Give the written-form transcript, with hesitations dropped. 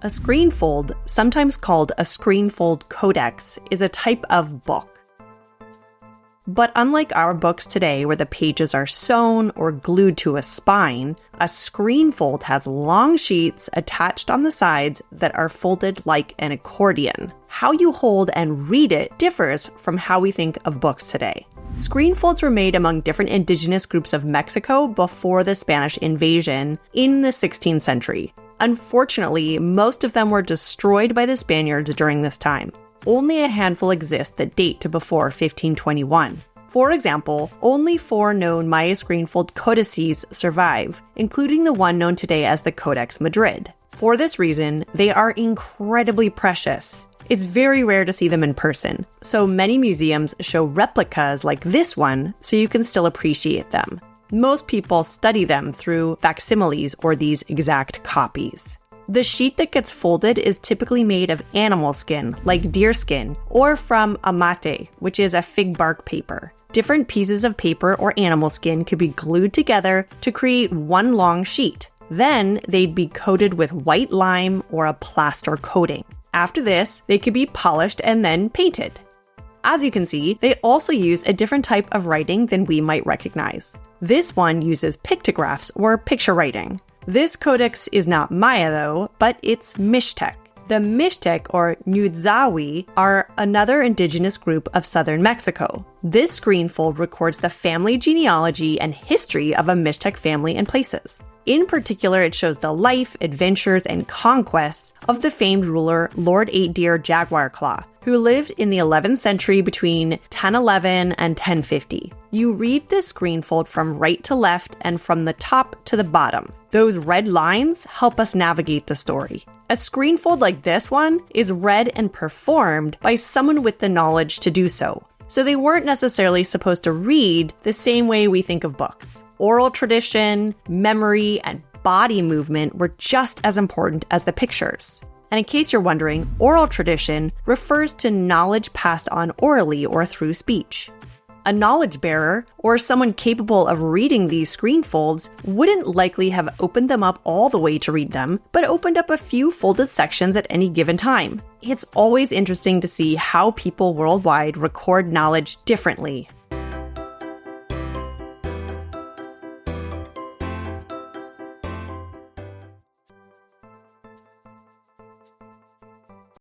A screenfold, sometimes called a screenfold codex, is a type of book. But unlike our books today where the pages are sewn or glued to a spine, a screenfold has long sheets attached on the sides that are folded like an accordion. How you hold and read it differs from how we think of books today. Screenfolds were made among different indigenous groups of Mexico before the Spanish invasion in the 16th century. Unfortunately, most of them were destroyed by the Spaniards during this time. Only a handful exist that date to before 1521. For example, only 4 known Maya screenfold codices survive, including the one known today as the Codex Madrid. For this reason, they are incredibly precious. It's very rare to see them in person, so many museums show replicas like this one so you can still appreciate them. Most people study them through facsimiles or these exact copies. The sheet that gets folded is typically made of animal skin, like deer skin, or from amate, which is a fig bark paper. Different pieces of paper or animal skin could be glued together to create one long sheet. Then they'd be coated with white lime or a plaster coating. After this, they could be polished and then painted. As you can see, they also use a different type of writing than we might recognize. This one uses pictographs or picture writing. This codex is not Maya though, but it's Mixtec. The Mixtec or Nudzawi are another indigenous group of southern Mexico. This screenfold records the family genealogy and history of a Mixtec family and places. In particular, it shows the life, adventures, and conquests of the famed ruler Lord Eight Deer Jaguar Claw, who lived in the 11th century between 1011 and 1050. You read this screenfold from right to left and from the top to the bottom. Those red lines help us navigate the story. A screenfold like this one is read and performed by someone with the knowledge to do so. So they weren't necessarily supposed to read the same way we think of books. Oral tradition, memory, and body movement were just as important as the pictures. And in case you're wondering, oral tradition refers to knowledge passed on orally or through speech. A knowledge bearer, or someone capable of reading these screenfolds, wouldn't likely have opened them up all the way to read them, but opened up a few folded sections at any given time. It's always interesting to see how people worldwide record knowledge differently.